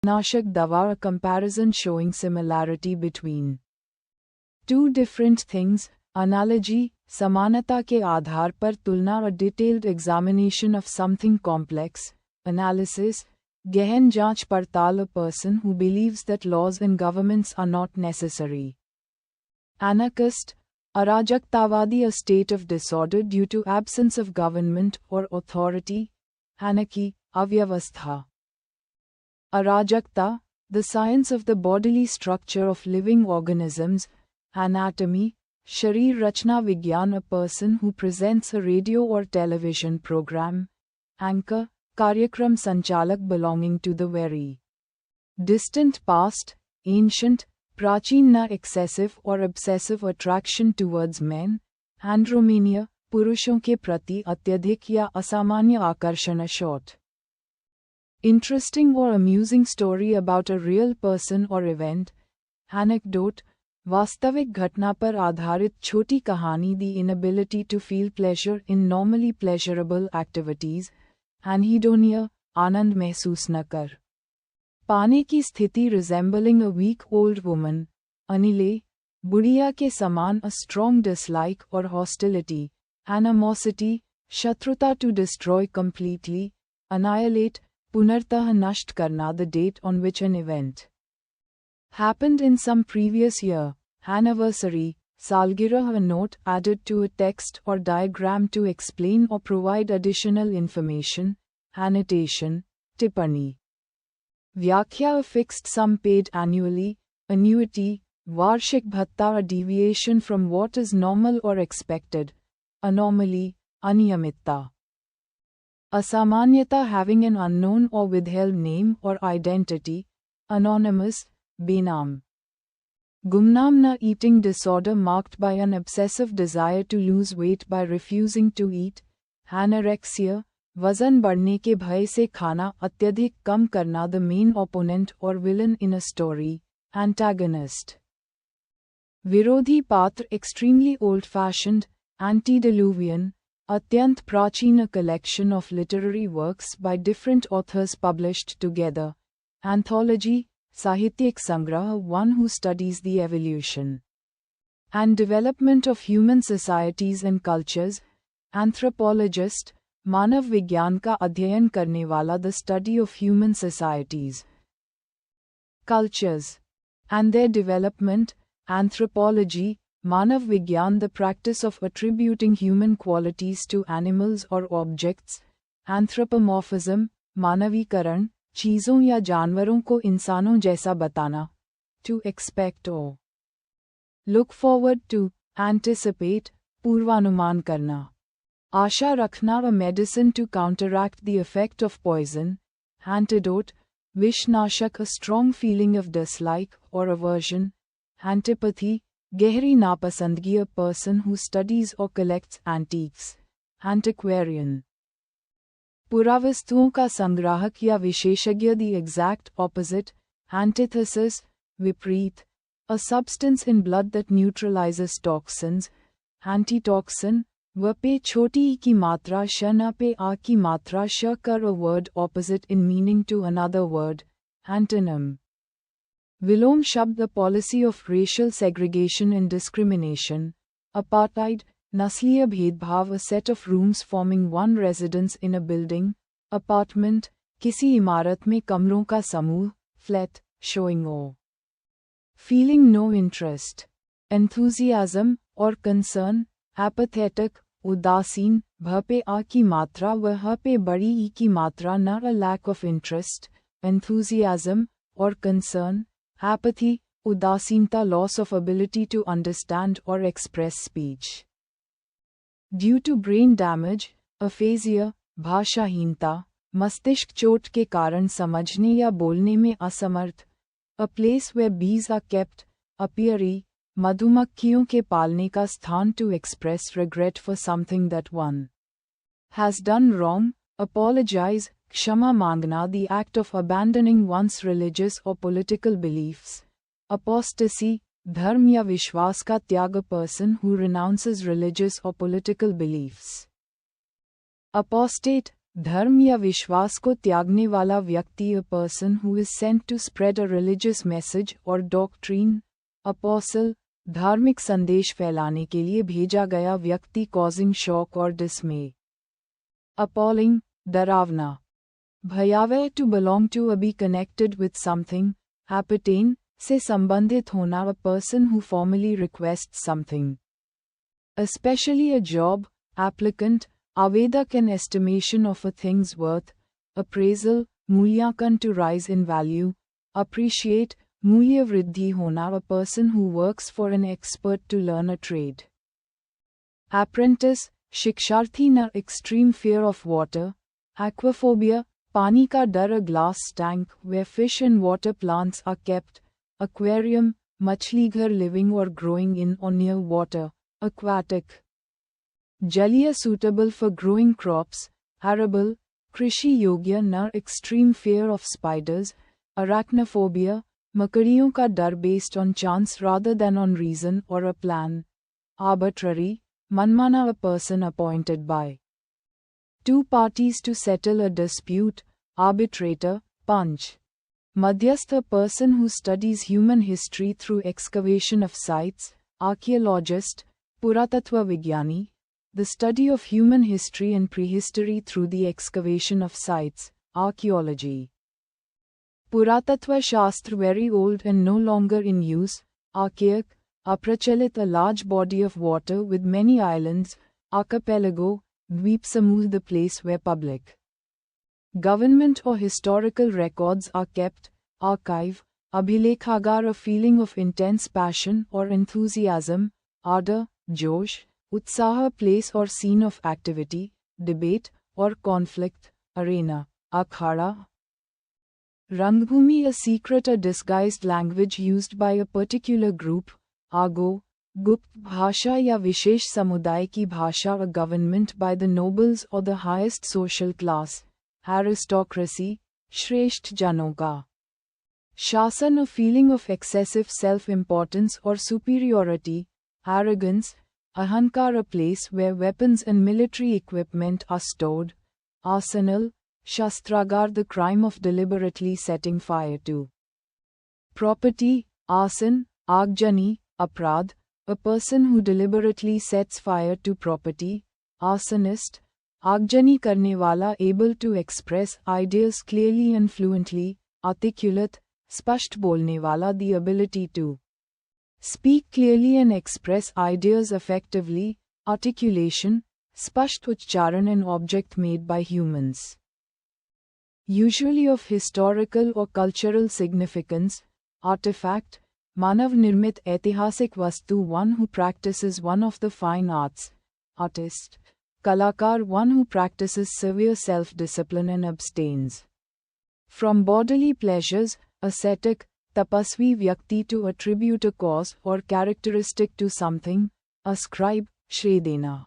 Nashak dawa, a comparison showing similarity between two different things. Analogy, samanata के आधार पर तुलना, a detailed examination of something complex. Analysis, गहन जांच पड़ताल, a person who believes that laws and governments are not necessary. Anarchist, अराजकतावादी, a state of disorder due to absence of government or authority. Anarchy, अव्यवस्था. Arajakta, the science of the bodily structure of living organisms. Anatomy, Sharir Rachna Vigyan, a person who presents a radio or television program. Anchor, Karyakram Sanchalak, belonging to the very distant past. Ancient, Prachin, na excessive or obsessive attraction towards men. Andromania, पुरुषों के प्रति अत्यधिक या असामान्य आकर्षण. Short, interesting or amusing story about a real person or event. Anecdote, वास्तविक घटना पर आधारित छोटी कहानी. The inability to feel pleasure in normally pleasurable activities. Anhedonia, आनंद महसूस न कर पाने की स्थिति. Resembling a weak old woman. अनिले, बुढ़िया के समान. A strong dislike or hostility. Animosity, शत्रुता, to destroy completely. Annihilate, पुनर्तः नष्ट करना. The date on which an event happened in some previous year. Anniversary, सालगिरह, a note added to a text or diagram to explain or provide additional information. Annotation, टिप्पणी. व्याख्या, a fixed sum paid annually. Annuity, वार्षिक भत्ता, a deviation from what is normal or expected. Anomaly, अनियमितता. असामान्यता, having an unknown or withheld name or identity. Anonymous, Benam. Gumnam, eating disorder marked by an obsessive desire to lose weight by refusing to eat. Anorexia, वजन बढ़ने के भय से खाना अत्यधिक कम करना. The main opponent or villain in a story. Antagonist. विरोधी पात्र, extremely old-fashioned. Antediluvian, अत्यंत प्राचीन, a collection of literary works by different authors published together. Anthology, साहित्यिक संग्रह, one who studies the evolution and development of human societies and cultures. Anthropologist, मानव विज्ञान का अध्ययन करने वाला, the study of human societies, cultures, and their development. Anthropology, मानव विज्ञान, the practice of attributing human qualities to animals or objects. Anthropomorphism, मानवीकरण, चीज़ों या जानवरों को इंसानों जैसा बताना. To expect or look forward to. Anticipate, पूर्वानुमान करना. आशा रखना, a medicine to counteract the effect of poison. Antidote, विषनाशक, a strong feeling of dislike or aversion. Antipathy, गहरी नापसंदगी, a person who studies or collects antiques. Antiquarian, पुरावस्तुओं का संग्राहक या विशेषज्ञ. The exact opposite. Antithesis, विपरीत, a substance in blood that neutralizes toxins. Antitoxin, व पे छोटी ई की मात्रा श न पे आ की मात्रा श कर, a word opposite in meaning to another word. Antonym, विलोम शब्द, the policy of racial segregation and discrimination. Apartheid, नस्लीय भेदभाव, a set of rooms forming one residence in a building. Apartment, किसी इमारत में कमरों का समूह. Flat, showing or feeling no interest. Enthusiasm or concern. Apathetic, उदासीन, भ पे आ की मात्रा व ह पे बड़ी ई की मात्रा न, a lack of interest. Enthusiasm or concern. Apathy, उदासीनता, loss of ability to understand or express speech due to brain damage. Aphasia, भाषाहीनता, मस्तिष्क चोट के कारण समझने या बोलने में असमर्थ. A place where bees are kept. Apiary, मधुमक्खियों के पालने का स्थान. To express regret for something that one has done wrong. Apologize, क्षमा मांगना, the act of abandoning one's religious or political beliefs. Apostasy, धर्म या विश्वास का त्याग, a person who renounces religious or political beliefs. Apostate, धर्म या विश्वास को त्यागने वाला व्यक्ति, a person who is sent to spread a religious message or doctrine. Apostle, धार्मिक संदेश फैलाने के लिए भेजा गया व्यक्ति, causing shock or dismay. Appalling, डरावना. भयावह, to belong to, be connected with something. Appertain, से संबंधित होना, a person who formally requests something. Especially a job. Applicant, आवेदक, an estimation of a thing's worth. Appraisal, मूल्यांकन, to rise in value. Appreciate, मूल्य वृद्धि होना, a person who works for an expert to learn a trade. Apprentice, शिक्षार्थी, न extreme fear of water. Aquaphobia, पानी का डर, a glass tank where fish and water plants are kept. Aquarium, मछली घर, living or growing in or near water. Aquatic. जलीय, suitable for growing crops. Arable, कृषि योग्य, न extreme fear of spiders. Arachnophobia, मकड़ियों का डर, based on chance rather than on reason or a plan. Arbitrary, मनमाना, a person appointed by two parties to settle a dispute. Arbitrator, punch. Madhyasth, a person who studies human history through excavation of sites. Archaeologist, Puratatva Vigyani, the study of human history and prehistory through the excavation of sites. Archaeology. Puratatva Shastra, very old and no longer in use. Archaic, aprachalit, a large body of water with many islands. Archipelago, Dweep Samuh, the place where public government or historical records are kept. Archive, Abhilekhagar, a feeling of intense passion or enthusiasm. Ardor, Josh, Utsaha, place or scene of activity, debate, or conflict. Arena, Akhara. Rangbhumi, a secret or disguised language used by a particular group. Ago, Gupt bhasha या विशेष समुदाय की भाषा, a government by the nobles or the highest social class. Aristocracy, श्रेष्ठ जनों का शासन, a feeling of excessive self-importance or superiority. Arrogance, ahankar, a place where weapons and military equipment are stored. Arsenal, shastragar, the crime of deliberately setting fire to property. Arson, agjani, aprad, a person who deliberately sets fire to property. Arsonist, आगजनी करने वाला, able to express ideas clearly and fluently. Articulate, स्पष्ट बोलने वाला, the ability to speak clearly and express ideas effectively. Articulation, स्पष्ट उच्चारण, an object made by humans, usually of historical or cultural significance. Artifact, मानव निर्मित ऐतिहासिक वस्तु, one who practices one of the fine arts. Artist, कलाकार, one who practices severe self-discipline and abstains from bodily pleasures. Ascetic, tapasvi व्यक्ति, to attribute a cause or characteristic to something. Ascribe, श्रेय देना.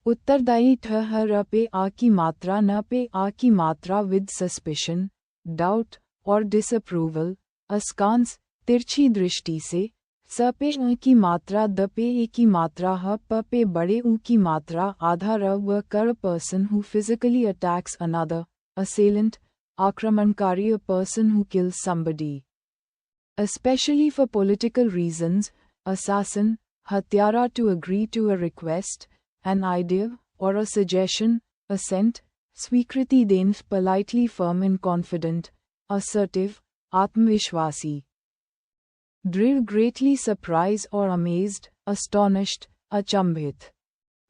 उत्तरदायी, ठ र पे आ की मात्रा, न पे आ की मात्रा, with suspicion, doubt, or disapproval. Askance, तिरछी दृष्टि से. स पे अ की मात्रा, द पे ए की मात्रा, ह प पे बड़े ऊ की मात्रा, आधा र व कर, person who physically attacks another. Assailant, आक्रमणकारी, a person who kills somebody, especially for political reasons. Assassin, हत्यारा, to agree to a request, an idea, or a suggestion. Assent, स्वीकृति then, politely firm and confident. Assertive, आत्मविश्वासी. दृढ़, greatly surprised or amazed. Astonished, अचंभित.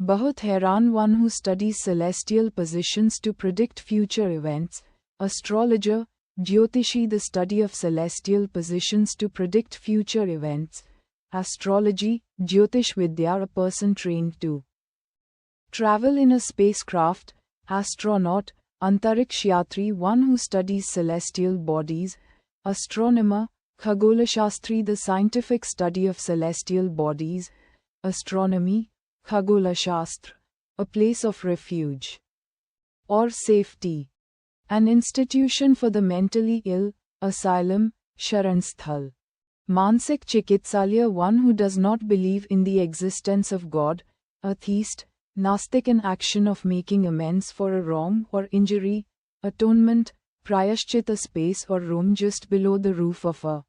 बहुत हैरान, one who studies celestial positions to predict future events. Astrologer, ज्योतिषी, the study of celestial positions to predict future events. Astrology, ज्योतिष विद्या, a person trained to travel in a spacecraft. Astronaut, अंतरिक्ष यात्री, one who studies celestial bodies. Astronomer, खगोलशास्त्री, the scientific study of celestial bodies. Astronomy, खगोलशास्त्र, a place of refuge or safety. An institution for the mentally ill. Asylum, sharanस्थल. मानसिक चिकित्सालय, one who does not believe in the existence of God. Atheist, Nastic, an action of making amends for a wrong or injury. Atonement, prayashchit, a space or room just below the roof of a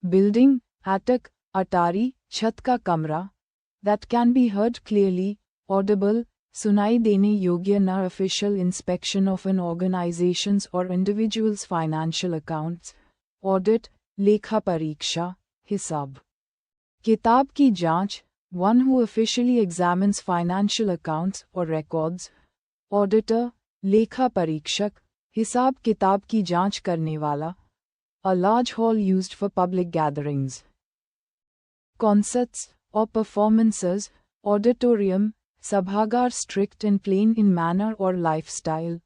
building. Attic, atari, chhat ka kamra, that can be heard clearly, audible, sunai dene yogya na, official inspection of an organization's or individual's financial accounts. Audit, lekha pariksha, hisab kitab ki जांच, one who officially examines financial accounts or records. Auditor, lekha parikshak, hisab kitab ki जांच करने वाला. A large hall used for public gatherings. Concerts or performances. Auditorium, sabhagar, strict and plain in manner or lifestyle.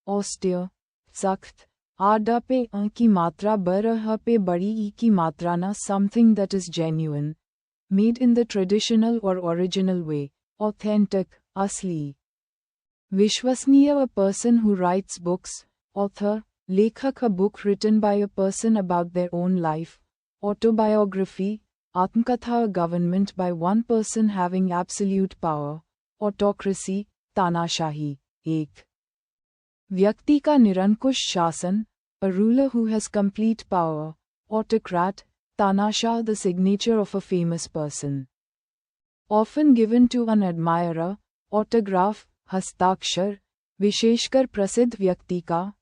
Austere, sakht, आडा पे अ की मात्रा बरह पे बड़ी ई की मात्रा ना, something that is genuine, made in the traditional or original way. Authentic, asli. Vishwasniya, a person who writes books. Author, lekhak, a book written by a person about their own life. Autobiography, atmkatha, a government by one person having absolute power. Autocracy, tanashahi, ek व्यक्ति का निरंकुश शासन, a ruler who has complete power. Autocrat, tanasha, the signature of a famous person. Often given to an admirer. Autograph, hastakshar, visheshkar prasidh vyakti ka,